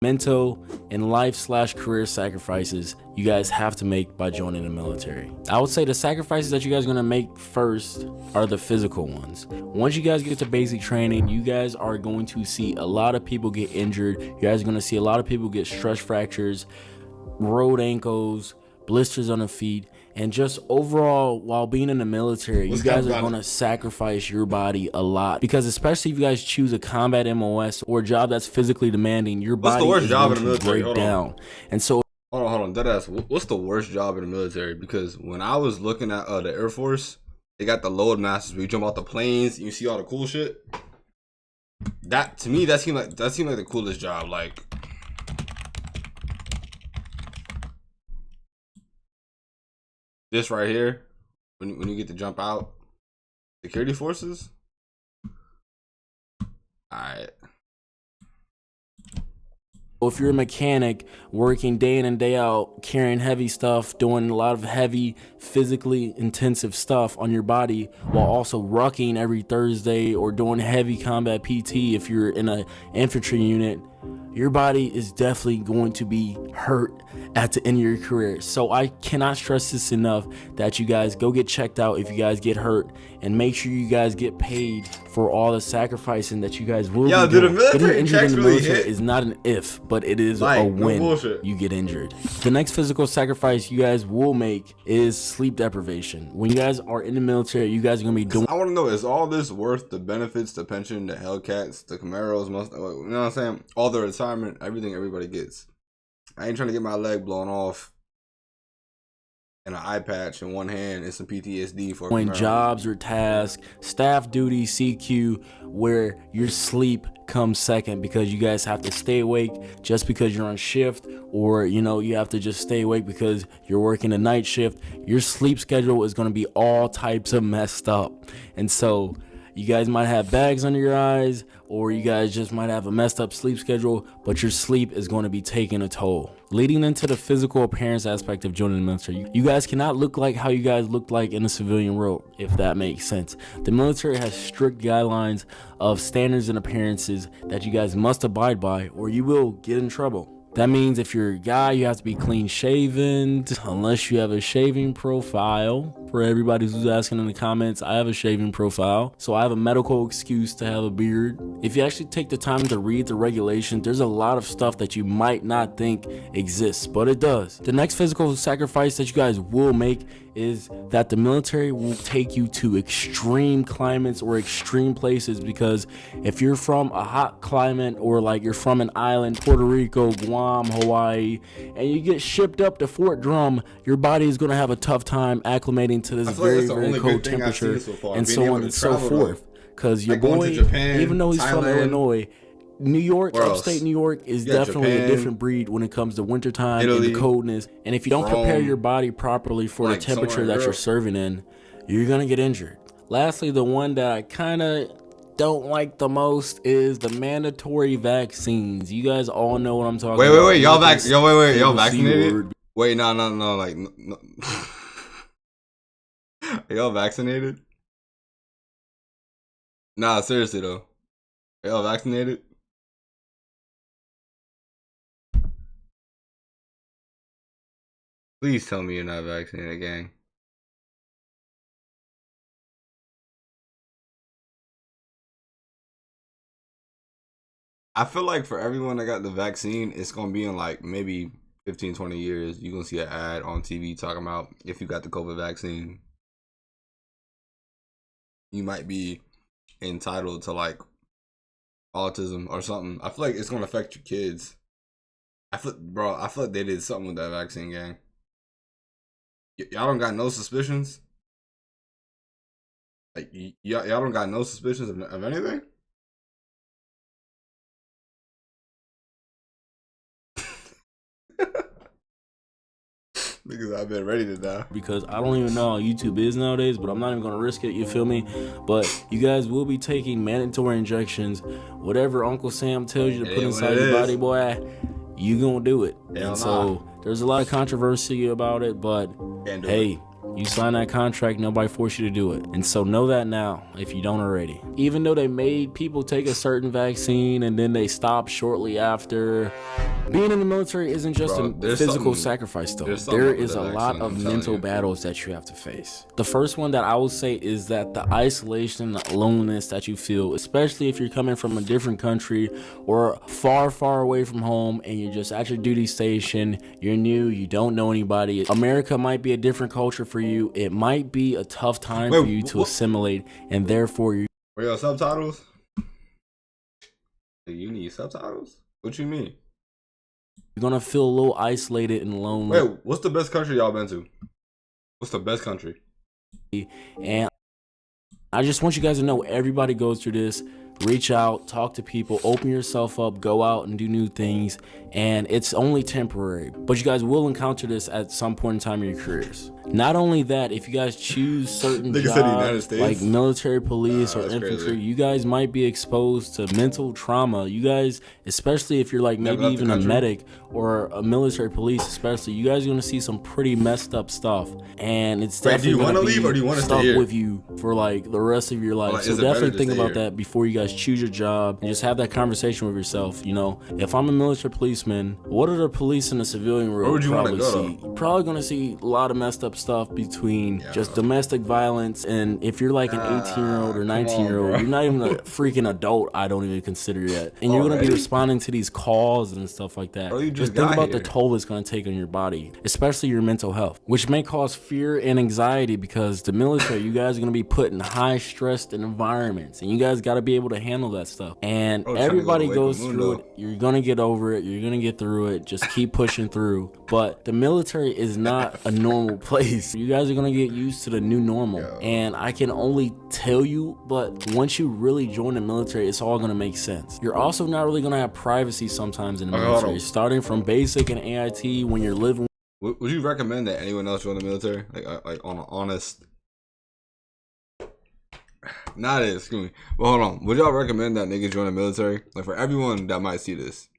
mental and life/career sacrifices you guys have to make by joining the military. I would say the sacrifices that you guys are gonna make first are the physical ones. Once you guys get to basic training, you guys are going to see a lot of people get injured. You guys are gonna see a lot of people get stress fractures, rolled ankles, blisters on the feet, and just overall, while being in the military, you guys are going to sacrifice your body a lot, because especially if you guys choose a combat MOS or a job that's physically demanding, your body is going to break down. And so hold on, deadass. What's the worst job in the military? Because when I was looking at the Air Force, they got the load masters where you jump out the planes and you see all the cool shit. That to me, that seemed like the coolest job. Like, this right here, when you get to jump out, security forces. All right. if you're a mechanic working day in and day out, carrying heavy stuff, doing a lot of heavy, physically intensive stuff on your body, while also rucking every Thursday or doing heavy combat PT, if you're in an infantry unit, your body is definitely going to be hurt at the end of your career. So I cannot stress this enough, that you guys go get checked out if you guys get hurt, and make sure you guys get paid for all the sacrificing that you guys will be doing. Dude, the military injured in the really military hit. is not an if, but it is like, a when no you get injured. The next physical sacrifice you guys will make is sleep deprivation. When you guys are in the military, you guys are going to be doing... I want to know, is all this worth the benefits, the pension, the Hellcats, the Camaros, you know what I'm saying? All the retirement, everything everybody gets. I ain't trying to get my leg blown off and an eye patch in one hand and some PTSD for when jobs or tasks, staff duty, CQ, where your sleep comes second, because you guys have to stay awake just because you're on shift, or you have to just stay awake because you're working a night shift. Your sleep schedule is going to be all types of messed up, and so you guys might have bags under your eyes, or you guys just might have a messed up sleep schedule, but your sleep is going to be taking a toll. Leading into the physical appearance aspect of joining the military, you guys cannot look like how you guys looked like in the civilian world, if that makes sense. The military has strict guidelines of standards and appearances that you guys must abide by, or you will get in trouble. That means if you're a guy, you have to be clean shaven, unless you have a shaving profile. For everybody who's asking in the comments, I have a shaving profile, so I have a medical excuse to have a beard. If you actually take the time to read the regulations, there's a lot of stuff that you might not think exists, but it does. The next physical sacrifice that you guys will make is that the military will take you to extreme climates or extreme places, because if you're from a hot climate, or like you're from an island, Puerto Rico, Guam, Hawaii, and you get shipped up to Fort Drum, your body is going to have a tough time acclimating to this very, very cold temperature, and so on and so forth. Because your boy, even though he's from Illinois, New York, upstate New York, is definitely a different breed when it comes to wintertime and the coldness. And if you don't prepare your body properly for the temperature that you're serving in, you're going to get injured. Lastly, the one that I kind of don't like the most is the mandatory vaccines. You guys all know what I'm talking about. Wait, y'all vaccinated? Wait, no, like, no. Are y'all vaccinated? Nah, seriously though. Are y'all vaccinated? Please tell me you're not vaccinated, gang. I feel like for everyone that got the vaccine, it's going to be in like maybe 15, 20 years. You're going to see an ad on TV talking about if you got the COVID vaccine, you might be entitled to like autism or something. I feel like it's going to affect your kids. I feel like they did something with that vaccine, gang. Y'all don't got no suspicions? Like, y'all don't got no suspicions of anything? Because I've been ready to die. Because I don't even know how YouTube is nowadays, but I'm not even going to risk it, you feel me? But you guys will be taking mandatory injections. Whatever Uncle Sam tells you to put inside your body, boy, you going to do it. And so there's a lot of controversy about it, but hey, You sign that contract, nobody forced you to do it. And so know that now, if you don't already. Even though they made people take a certain vaccine and then they stopped shortly after, being in the military isn't just a physical sacrifice though. There is a lot of mental battles that you have to face. The first one that I will say is that the isolation, the loneliness that you feel, especially if you're coming from a different country or far, far away from home and you're just at your duty station, you're new, you don't know anybody. America might be a different culture for you. It might be a tough time for you to assimilate, and therefore you... Were your subtitles? You need subtitles? What you mean? You're gonna feel a little isolated and lonely. Wait, what's the best country y'all been to? What's the best country? And I just want you guys to know, everybody goes through this. Reach out, talk to people, open yourself up, go out and do new things, and it's only temporary. But you guys will encounter this at some point in time in your careers. Not only that, if you guys choose certain jobs like military, police, or infantry, crazy. You guys might be exposed to mental trauma. You guys, especially if you're like maybe even a medic or a military police, especially, you guys are gonna see some pretty messed up stuff, and it's definitely gonna be stuck with you for like the rest of your life. So definitely think about that before you guys choose your job, and just have that conversation with yourself. You know, if I'm a military policeman, what are the police in the civilian world probably see? You're probably gonna see a lot of messed up stuff between just domestic violence, and if you're like an 18-year-old or 19-year-old, you're not even a freaking adult, I don't even consider yet, and you're gonna be responding to these calls and stuff like that. Just think about the toll it's gonna take on your body, especially your mental health, which may cause fear and anxiety, because the military, you guys are gonna be put in high stressed environments, and you guys got to be able to handle that stuff. And everybody goes through it. You're gonna get over it, you're gonna get through it, just keep pushing through. But the military is not a normal place. You guys are gonna get used to the new normal, and I can only tell you, but once you really join the military, it's all gonna make sense. You're also not really gonna have privacy sometimes in the military, starting from basic and AIT. When you're living, would you recommend that anyone else join the military, like on an honest, not it, excuse me, but hold on, would y'all recommend that niggas join the military? Like, for everyone that might see this,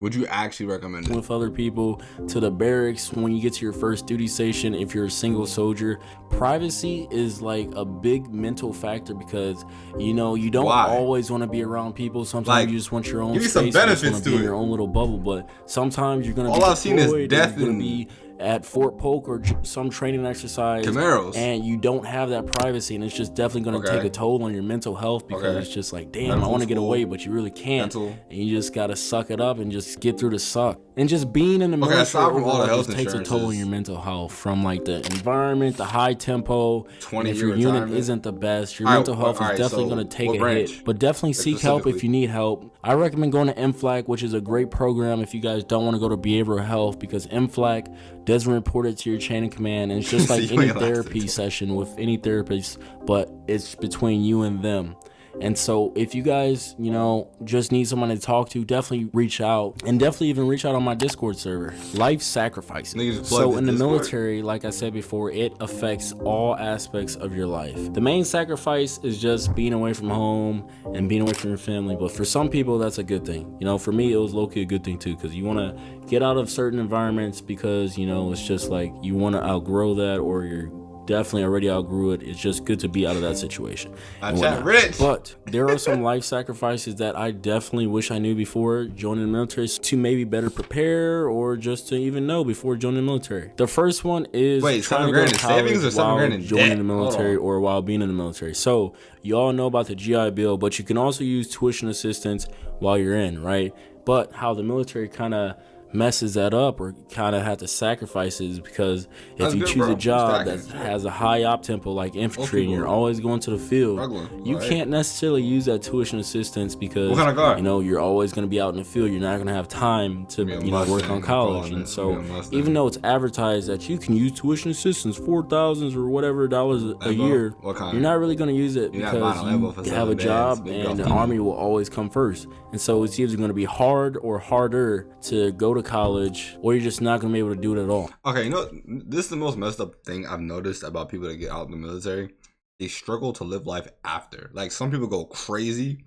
would you actually recommend it? With other people to the barracks, when you get to your first duty station, if you're a single soldier, privacy is like a big mental factor, because you know you don't always want to be around people. Sometimes like, you just want your own space. Some benefits you just want to be in your own little bubble. But sometimes you're gonna be I've seen is death and be at Fort Polk or some training exercise, Camaros, and you don't have that privacy, and it's just definitely going to take a toll on your mental health, because it's just like, damn, I want to get away, but you really can't, and you just got to suck it up and just get through the suck. And just being in the military overall just takes a toll on your mental health, from like the environment, the high tempo, and if your unit isn't the best, your mental health is definitely going to take a hit. But definitely seek help if you need help. I recommend going to MFLAC, which is a great program if you guys don't want to go to behavioral health, because MFLAC doesn't report it to your chain of command, and it's just like any therapy session with any therapist, but it's between you and them. And so if you guys, you know, just need someone to talk to, definitely reach out, and definitely even reach out on my Discord server. Life sacrifices. So in the military, like I said before, it affects all aspects of your life. The main sacrifice is just being away from home and being away from your family. But for some people, that's a good thing. You know, for me, it was low-key a good thing too, because you want to get out of certain environments, because, you know, it's just like you want to outgrow that, or you're definitely already outgrew it. It's just good to be out of that situation. But there are some life sacrifices that I definitely wish I knew before joining the military, to maybe better prepare, or just to even know before joining the military. The first one is trying to go to college while joining the military or while being in the military. So you all know about the GI Bill, but you can also use tuition assistance while you're in, right? But how the military kind of messes that up, or kind of have to sacrifice it, is because if you choose a job that has a high op tempo like infantry, and you're always going to the field, you can't necessarily use that tuition assistance, because you know you're always going to be out in the field. You're not going to have time to work on college. And so even though it's advertised that you can use tuition assistance, $4,000 or whatever dollars a year, you're not really going to use it, because you have a job, and the Army will always come first. And so it's either going to be hard or harder to go to college, or you're just not going to be able to do it at all. Okay, you know, this is the most messed up thing I've noticed about people that get out of the military. They struggle to live life after. Like, some people go crazy.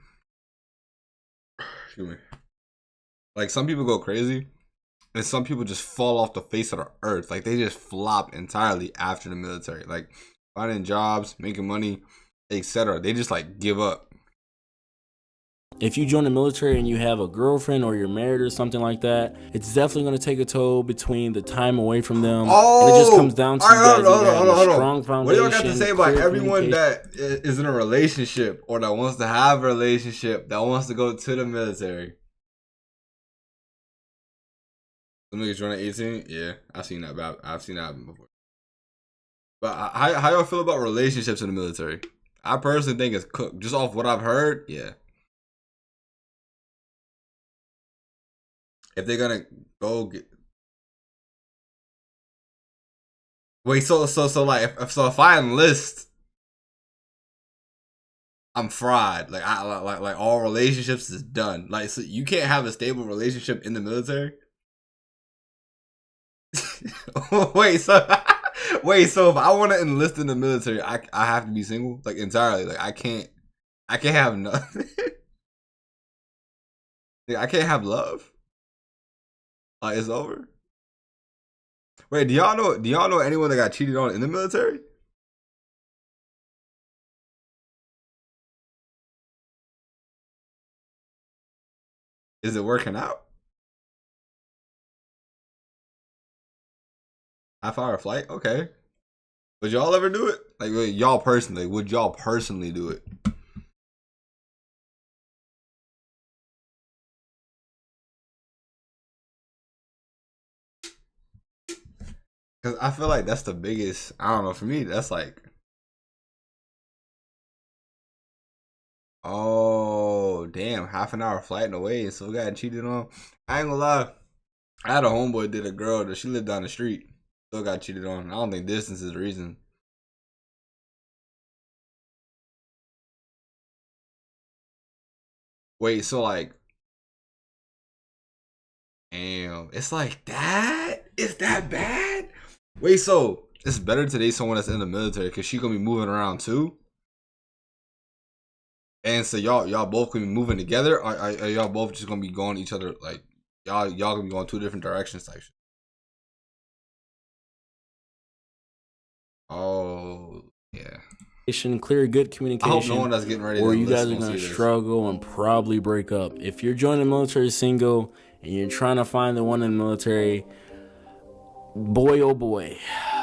Excuse me. Like, some people go crazy, And some people just fall off the face of the earth. Like, they just flop entirely after the military. Like, finding jobs, making money, etc. They just, like, give up. If you join the military and you have a girlfriend or you're married or something like that, it's definitely going to take a toll between the time away from them. And it just comes down to you guys having a strong foundation. What do y'all got to say about everyone that is in a relationship or that wants to have a relationship, that wants to go to the military? Some niggas joining 18? Yeah, I've seen that before. But how y'all feel about relationships in the military? I personally think it's cooked. Just off what I've heard, yeah. If they're gonna go get, wait, so like if I enlist, I'm fried. Like like all relationships is done. Like, so you can't have a stable relationship in the military. wait, so if I want to enlist in the military, I have to be single, like, entirely. Like, I can't have nothing. Like, I can't have love. Like, it's over. Wait, do y'all know anyone that got cheated on in the military? Is it working out? Half-hour flight? Okay. Would y'all ever do it? Like, y'all personally, would y'all personally do it? Because I feel like that's the biggest, I don't know, for me, that's like, oh, damn, half an hour flight away and still got cheated on. I ain't gonna lie. I had a homeboy did a girl that she lived down the street. Still got cheated on. I don't think distance is the reason. Wait, so like, damn, it's like that? It's that bad? Wait, so it's better to date someone that's in the military because she gonna be moving around too? And so y'all both gonna be moving together? Or are y'all both just gonna be going each other, like, y'all gonna be going two different directions type shit? Oh, yeah. Clear, good communication. I hope no one that's getting ready or to you guys are gonna struggle and probably break up. If you're joining the military single and you're trying to find the one in the military, boy oh boy,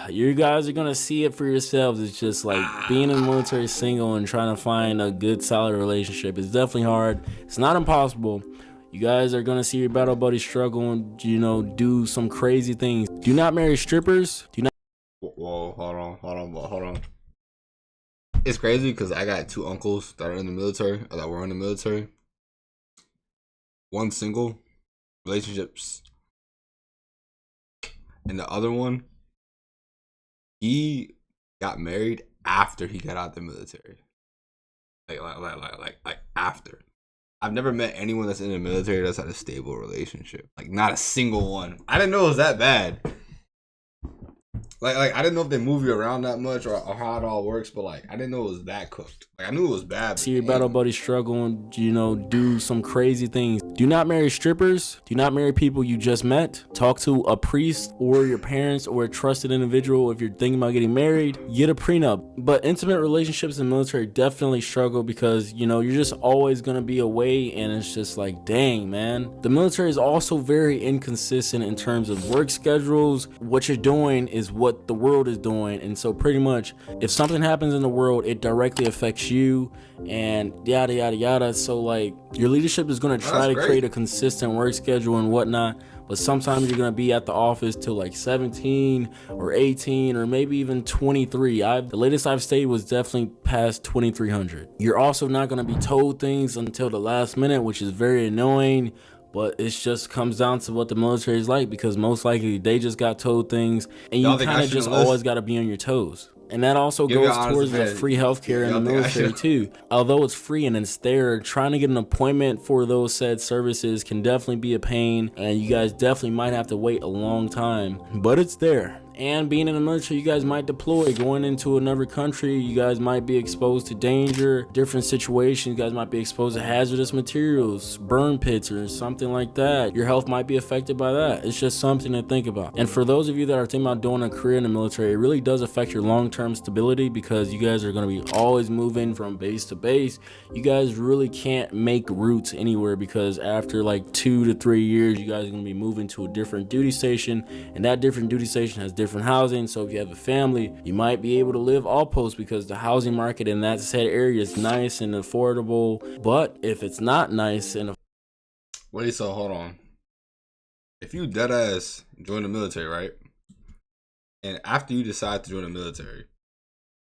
you guys are gonna see it for yourselves. It's just like being in the military single and trying to find a good solid relationship. It's definitely hard. It's not impossible. You guys are gonna see your battle buddy struggle and, you know, do some crazy things. Do not marry strippers. Do not. Whoa, hold on. It's crazy because I got two uncles that are in the military, or that were in the military. One single, relationships, and the other one, he got married after he got out the military. Like after. I've never met anyone that's in the military that's had a stable relationship. Like, not a single one. I didn't know it was that bad. Like I didn't know if they move you around that much or how it all works, but like I didn't know it was that cooked. Like, I knew it was bad. See your battle buddy struggle and, you know, do some crazy things. Do not marry strippers. Do not marry people you just met. Talk to a priest or your parents or a trusted individual. If you're thinking about getting married, get a prenup. But intimate relationships in the military definitely struggle because, you know, you're just always going to be away, and it's just like, dang, man. The military is also very inconsistent in terms of work schedules. What you're doing is what the world is doing, and so pretty much if something happens in the world, it directly affects you, and yada yada yada. So like, your leadership is going to try to create a consistent work schedule and whatnot, but sometimes you're going to be at the office till like 17 or 18 or maybe even 23. The latest I've stayed was definitely past 2300. You're also not going to be told things until the last minute, which is very annoying. But it just comes down to what the military is like, because most likely they just got told things, and you kind of just always got to be on your toes. And that also goes towards the free healthcare in the military too. Although it's free and it's there, trying to get an appointment for those said services can definitely be a pain, and you guys definitely might have to wait a long time. But it's there. And being in the military, you guys might deploy, going into another country. You guys might be exposed to danger, different situations. You guys might be exposed to hazardous materials, burn pits or something like that. Your health might be affected by that. It's just something to think about. And for those of you that are thinking about doing a career in the military, it really does affect your long-term stability, because you guys are going to be always moving from base to base. You guys really can't make roots anywhere, because after like 2 to 3 years, you guys are going to be moving to a different duty station, and that different duty station has different housing. So if you have a family, you might be able to live all post, because the housing market in that said area is nice and affordable. But if it's not nice and wait, so hold on. If you dead ass join the military, right? And after you decide to join the military,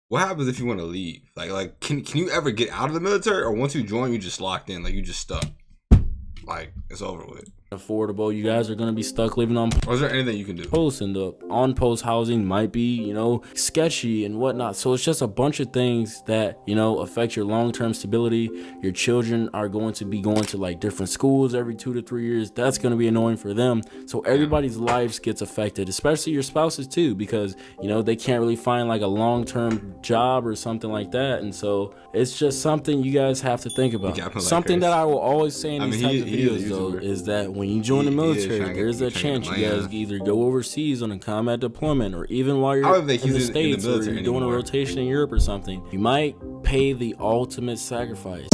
what happens if you want to leave? Like can you ever get out of the military, or once you join, you just locked in, like you just stuck? Like it's over with. affordable, you guys are going to be stuck living on or is there anything you can do post, and the on post housing might be, you know, sketchy and whatnot. So it's just a bunch of things that, you know, affect your long-term stability. Your children are going to be going to like different schools every 2 to 3 years. That's going to be annoying for them. So everybody's lives gets affected, especially your spouses too, because, you know, they can't really find like a long-term job or something like that. And so it's just something you guys have to think about. Something that I will always say in these types of videos though is that when you join the military, there's a chance you guys either go overseas on a combat deployment, or even while you're in the States, or you're doing a rotation in Europe or something, you might pay the ultimate sacrifice.